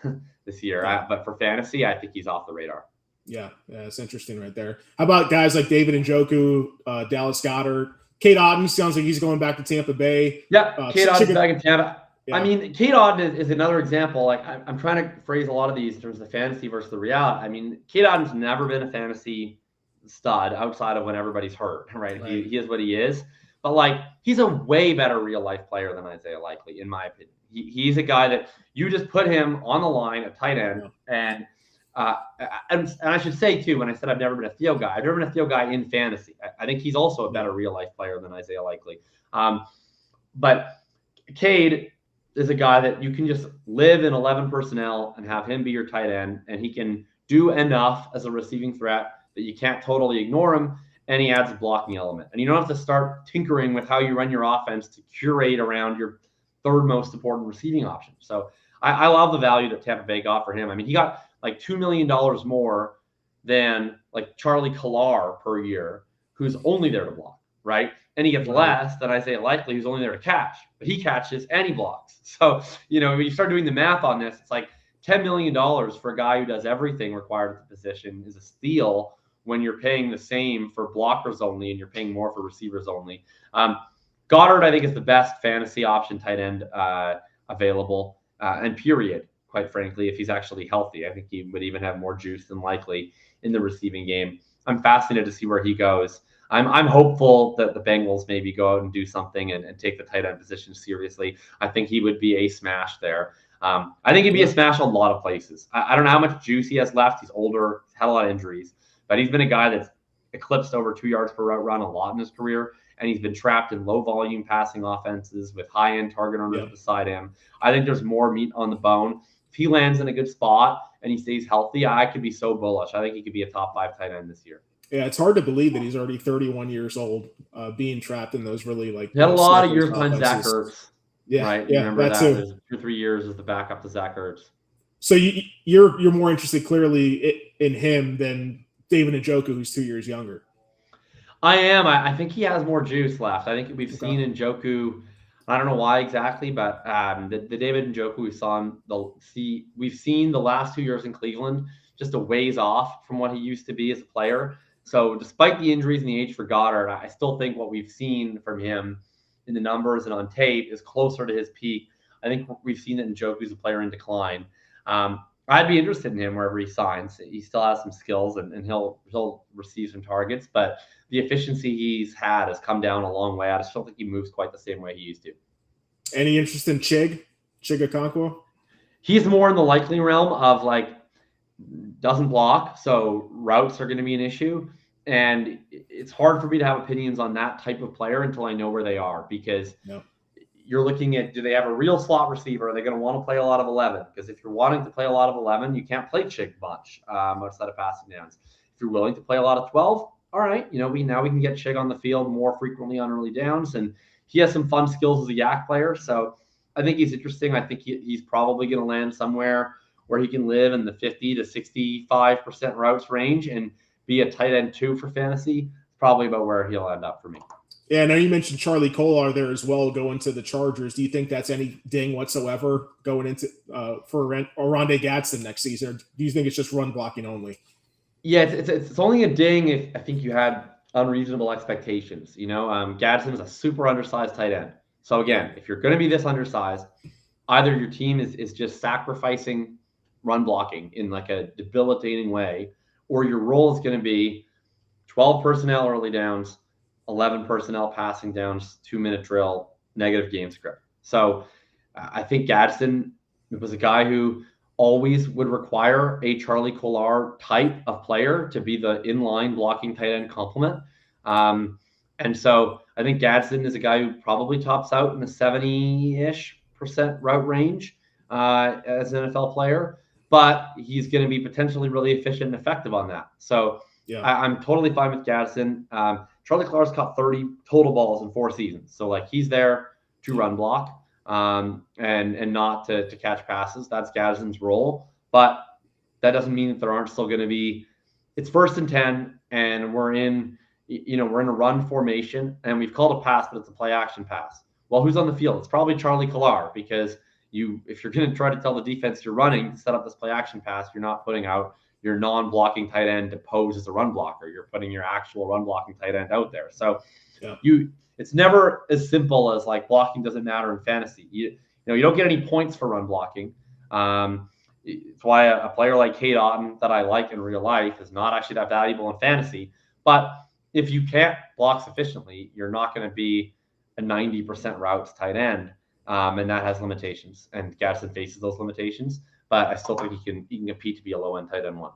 this year. But for fantasy, I think he's off the radar. Yeah, it's interesting right there. How about guys like David Njoku, Dallas Goedert, Cade Otton? Sounds like he's going back to Tampa Bay. Yeah, Cade Otton's back in Tampa. Yeah. I mean, Cade Otton is another example. Like I'm trying to phrase a lot of these in terms of the fantasy versus the reality. I mean, Cade Otton's never been a fantasy stud outside of when everybody's hurt, right? He is what he is. But like, he's a way better real life player than Isaiah Likely, in my opinion. He's a guy that you just put him on the line at tight end and I should say, too, when I said I've never been a Theo guy, I've never been a Theo guy in fantasy. I think he's also a better real-life player than Isaiah Likely. But Cade is a guy that you can just live in 11 personnel and have him be your tight end, and he can do enough as a receiving threat that you can't totally ignore him, and he adds a blocking element. And you don't have to start tinkering with how you run your offense to curate around your third most important receiving option. So I love the value that Tampa Bay got for him. I mean, he got like $2 million more than like Charlie Kolar per year, who's only there to block, right? And he gets less than Isaiah Likely, who's only there to catch, but he catches and he blocks. So, when you start doing the math on this, it's like $10 million for a guy who does everything required at the position is a steal when you're paying the same for blockers only and you're paying more for receivers only. Goddard, I think, is the best fantasy option tight end available, and period. Quite frankly, if he's actually healthy, I think he would even have more juice than Likely in the receiving game. I'm fascinated to see where he goes. I'm hopeful that the Bengals maybe go out and do something and take the tight end position seriously. I think he would be a smash there. I think he'd be a smash a lot of places. I don't know how much juice he has left. He's older, had a lot of injuries, but he's been a guy that's eclipsed over 2 yards per route run a lot in his career. And he's been trapped in low volume passing offenses with high end target owners beside him. I think there's more meat on the bone. If he lands in a good spot and he stays healthy, I could be so bullish. I think he could be a top 5 tight end this year. Yeah, it's hard to believe that he's already 31 years old, being trapped in those really like. He had a lot of years behind Zach Ertz. Yeah, right. Yeah, remember that? Too. 2 or 3 years as the backup to Zach Ertz. So you're more interested clearly in him than David Njoku, who's 2 years younger. I am. I think he has more juice left. I think we've seen Njoku. I don't know why exactly, but the David Njoku we've seen the last 2 years in Cleveland just a ways off from what he used to be as a player. So despite the injuries and the age for Goddard, I still think what we've seen from him in the numbers and on tape is closer to his peak. I think we've seen that Njoku's a player in decline. I'd be interested in him wherever he signs. He still has some skills and he'll receive some targets, but the efficiency he's had has come down a long way. I just don't think he moves quite the same way he used to. Any interest in Chig Okonkwo? He's more in the likely realm of like doesn't block, so routes are going to be an issue. And it's hard for me to have opinions on that type of player until I know where they are, because you're looking at, do they have a real slot receiver? Are they going to want to play a lot of 11? Because if you're wanting to play a lot of 11, you can't play Chig much outside of passing downs. If you're willing to play a lot of 12, all right, we can get Chig on the field more frequently on early downs, and he has some fun skills as a yak player. So I think he's interesting. I think he's probably going to land somewhere where he can live in the 50 to 65% routes range and be a tight end 2 for fantasy. Probably about where he'll end up for me. Yeah, I know you mentioned Charlie Kolar there as well going to the Chargers. Do you think that's any ding whatsoever going into for Oronde Gadsden next season? Or do you think it's just run blocking only? Yeah, it's only a ding if I think you had unreasonable expectations. Gadsden's a super undersized tight end. So again, if you're going to be this undersized, either your team is just sacrificing run blocking in like a debilitating way, or your role is going to be 12 personnel early downs, 11 personnel passing downs, 2-minute drill, negative game script. So I think Gadsden was a guy who always would require a Charlie Kolar type of player to be the inline blocking tight end complement. And so I think Gadsden is a guy who probably tops out in the 70-ish% route range as an NFL player, but he's going to be potentially really efficient and effective on that. So yeah, I'm totally fine with Gadsden. Charlie Kolar's caught 30 total balls in 4 seasons. So like he's there to run block and not to catch passes. That's Gadsden's role. But that doesn't mean that there aren't still going to be, it's 1st and 10 and we're in a run formation and we've called a pass, but it's a play action pass. Well, who's on the field? It's probably Charlie Kolar because if you're going to try to tell the defense you're running to set up this play action pass, you're not putting out your non-blocking tight end to pose as a run blocker. You're putting your actual run blocking tight end out there. So it's never as simple as like blocking doesn't matter in fantasy. You don't get any points for run blocking. It's why a player like Cade Otton that I like in real life is not actually that valuable in fantasy. But if you can't block sufficiently, you're not going to be a 90% routes tight end. And that has limitations. And Gadsden faces those limitations. But I still think he can compete to be a low-end tight end 1.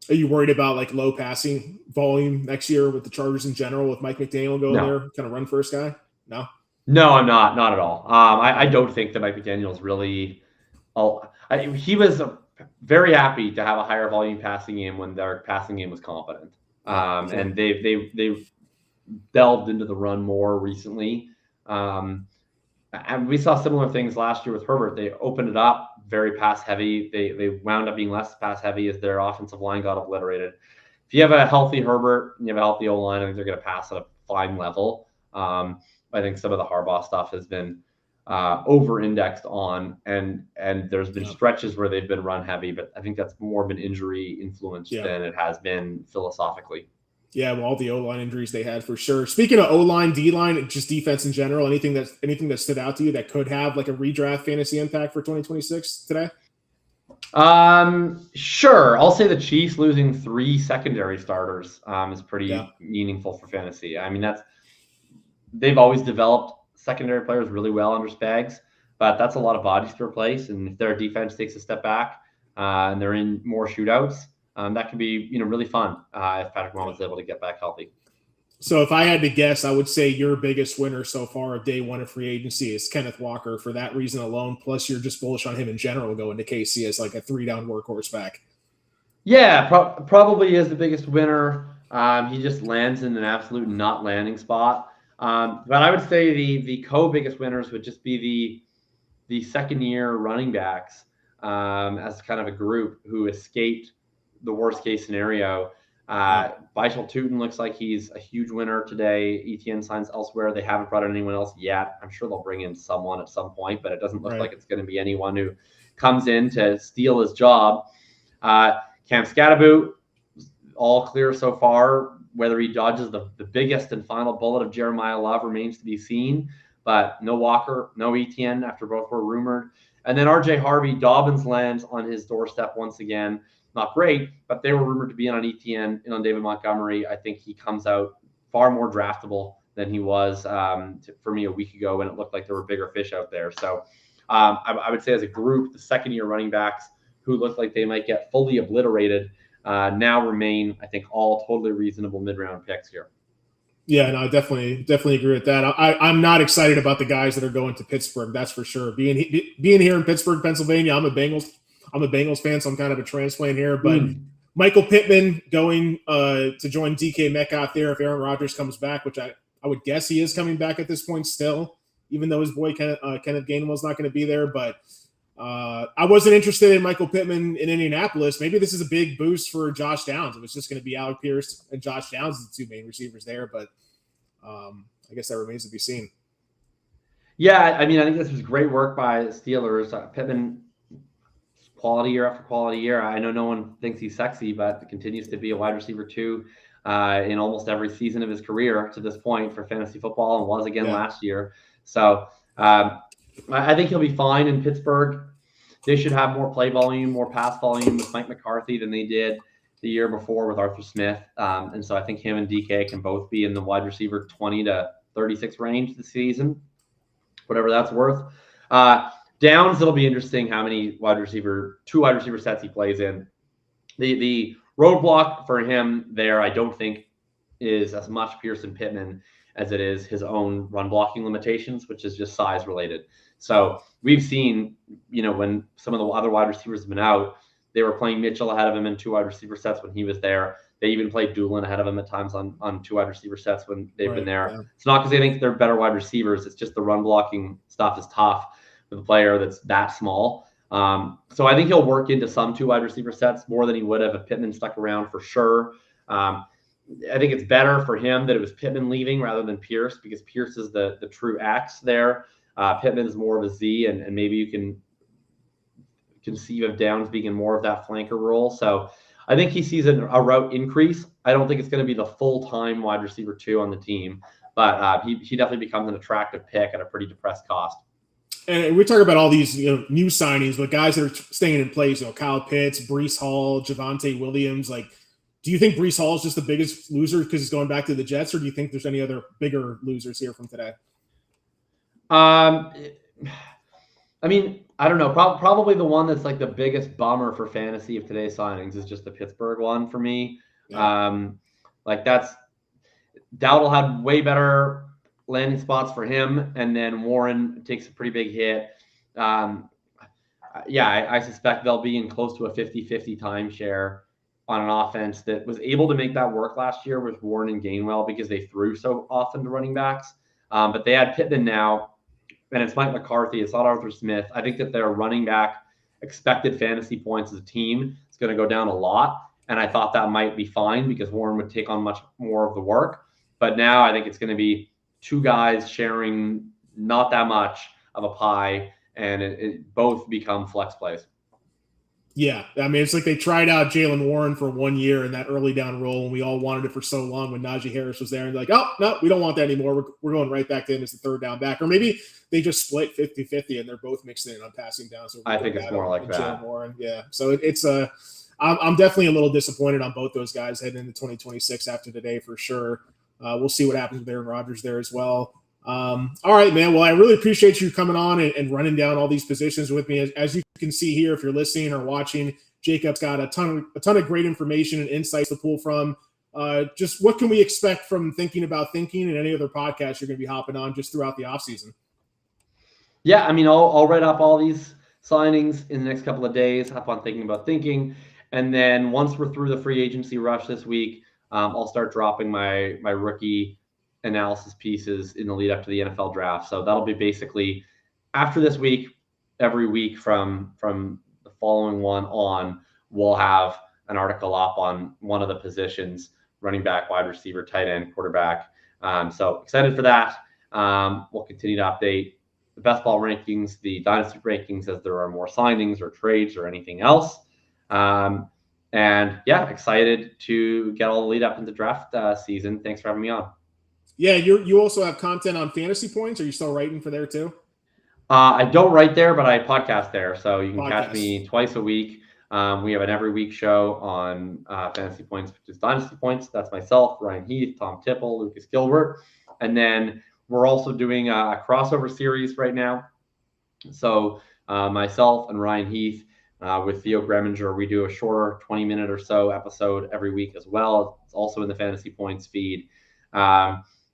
Are you worried about like low passing volume next year with the Chargers in general, with Mike McDaniel going there, kind of run first guy? No, I'm not at all. I don't think that Mike McDaniel is really. He was very happy to have a higher volume passing game when their passing game was competent, and they've delved into the run more recently. And we saw similar things last year with Herbert. They opened it up very pass heavy. They wound up being less pass heavy as their offensive line got obliterated. If you have a healthy Herbert and you have a healthy O-line, I think they're going to pass at a fine level. I think some of the Harbaugh stuff has been over-indexed on, and there's been stretches where they've been run heavy, but I think that's more of an injury influence than it has been philosophically. Yeah, well, all the O-line injuries they had for sure. Speaking of O-line, D-line, just defense in general, anything that stood out to you that could have like a redraft fantasy impact for 2026 today? Sure. I'll say the Chiefs losing 3 secondary starters is pretty meaningful for fantasy. I mean, they've always developed secondary players really well under Spags, but that's a lot of bodies to replace. And if their defense takes a step back and they're in more shootouts, that could be, really fun if Patrick Mahomes is able to get back healthy. So if I had to guess, I would say your biggest winner so far of day 1 of free agency is Kenneth Walker for that reason alone. Plus, you're just bullish on him in general going to KC as like a 3-down workhorse back. Yeah, probably is the biggest winner. He just lands in an absolute not landing spot. But I would say the co-biggest winners would just be the second-year running backs as kind of a group who escaped the worst case scenario. Bishal Tootin looks like he's a huge winner today. Etienne signs elsewhere. They haven't brought in anyone else yet. I'm sure they'll bring in someone at some point, but it doesn't look like it's going to be anyone who comes in to steal his job. Cam Scatterboot, all clear so far. Whether he dodges the biggest and final bullet of Jeremiah Love remains to be seen. But no Walker, no Etienne after both were rumored. And then RJ Harvey, Dobbins lands on his doorstep once again. Not great, but they were rumored to be in on Etienne and on David Montgomery. I think he comes out far more draftable than he was for me a week ago when it looked like there were bigger fish out there. So I would say as a group, the second-year running backs who look like they might get fully obliterated now remain, I think, all totally reasonable mid-round picks here. Yeah, no, I definitely agree with that. I'm not excited about the guys that are going to Pittsburgh. That's for sure. Being here in Pittsburgh, Pennsylvania, I'm a Bengals fan, so I'm kind of a transplant here. But Michael Pittman going to join DK Metcalf there if Aaron Rodgers comes back, which I would guess he is coming back at this point still, even though his boy Kenneth Gainwell is not going to be there. But I wasn't interested in Michael Pittman in Indianapolis. Maybe this is a big boost for Josh Downs. It was just going to be Alec Pierce and Josh Downs as the two main receivers there, but I guess that remains to be seen. Yeah, I think this was great work by the Steelers. Pittman, quality year after quality year. I know no one thinks he's sexy, but continues to be a wide receiver 2 in almost every season of his career to this point for fantasy football, and was again last year. So I think he'll be fine in Pittsburgh. They should have more play volume, more pass volume with Mike McCarthy than they did the year before with Arthur Smith. And so I think him and DK can both be in the wide receiver 20 to 36 range this season, whatever that's worth. Downs, it'll be interesting how many two wide receiver sets he plays in. The roadblock for him there, I don't think, is as much Pierce and Pittman as it is his own run blocking limitations, which is just size related. So we've seen, when some of the other wide receivers have been out, they were playing Mitchell ahead of him in 2 wide receiver sets when he was there. They even played Doolin ahead of him at times on 2 wide receiver sets when they've been there. Yeah. It's not because they think they're better wide receivers. It's just the run blocking stuff is tough with a player that's that small. So I think he'll work into some 2 wide receiver sets more than he would have if Pittman stuck around, for sure. I think it's better for him that it was Pittman leaving rather than Pierce, because Pierce is the true X there. Pittman is more of a Z, and maybe you can conceive of Downs being in more of that flanker role. So I think he sees a route increase. I don't think it's going to be the full-time wide receiver 2 on the team, but he definitely becomes an attractive pick at a pretty depressed cost. And we talk about all these new signings, but guys that are staying in place, Kyle Pitts, Breece Hall, Javonte Williams. Do you think Breece Hall is just the biggest loser because he's going back to the Jets, or do you think there's any other bigger losers here from today? I don't know. Probably the one that's the biggest bummer for fantasy of today's signings is just the Pittsburgh one for me. Yeah. That's Dowdle had way better landing spots for him, and then Warren takes a pretty big hit. I suspect they'll be in close to a 50-50 timeshare on an offense that was able to make that work last year with Warren and Gainwell because they threw so often to running backs. But they had Pittman now, and it's Mike McCarthy. It's not Arthur Smith. I think that their running back expected fantasy points as a team is going to go down a lot. And I thought that might be fine because Warren would take on much more of the work. But now I think it's going to be 2 guys sharing not that much of a pie, and it both become flex plays. Yeah, it's like they tried out Jaylen Warren for 1 year in that early down role, and we all wanted it for so long when Najee Harris was there. And oh, no, we don't want that anymore. We're going right back to him as the third down back. Or maybe they just split 50-50 and they're both mixed in on passing down. So I think it's more like that. Jaylen Warren, yeah. So it's I'm definitely a little disappointed on both those guys heading into 2026 after today for sure. We'll see what happens with Aaron Rodgers there as well. All right, man. Well, I really appreciate you coming on and running down all these positions with me. As you can see here, if you're listening or watching, Jacob's got a ton of great information and insights to pull from. Just what can we expect from Thinking About Thinking and any other podcasts you're going to be hopping on just throughout the offseason? Yeah, I'll write up all these signings in the next couple of days, hop on Thinking About Thinking. And then once we're through the free agency rush this week, I'll start dropping my rookie analysis pieces in the lead up to the NFL draft. So that'll be basically after this week, every week from the following one on, we'll have an article up on one of the positions: running back, wide receiver, tight end, quarterback. So excited for that. We'll continue to update the best ball rankings, the dynasty rankings as there are more signings or trades or anything else. And yeah, excited to get all the lead up into draft season. Thanks for having me on. Yeah, you also have content on Fantasy Points. Are you still writing for there too? I don't write there, but I podcast there. So you can catch me twice a week. We have an every week show on Fantasy Points, which is Dynasty Points. That's myself, Ryan Heath, Tom Tipple, Lucas Gilbert. And then we're also doing a crossover series right now. So myself and Ryan Heath with Theo Greminger, we do a shorter 20-minute or so episode every week as well. It's also in the Fantasy Points feed.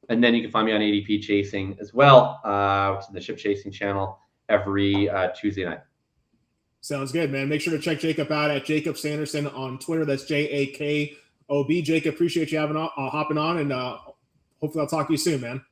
And then you can find me on ADP Chasing as well, which is the Ship Chasing channel every Tuesday night. Sounds good, man. Make sure to check Jacob out at Jakob Sanderson on Twitter. That's Jakob. Jacob, appreciate you hopping on and hopefully I'll talk to you soon, man.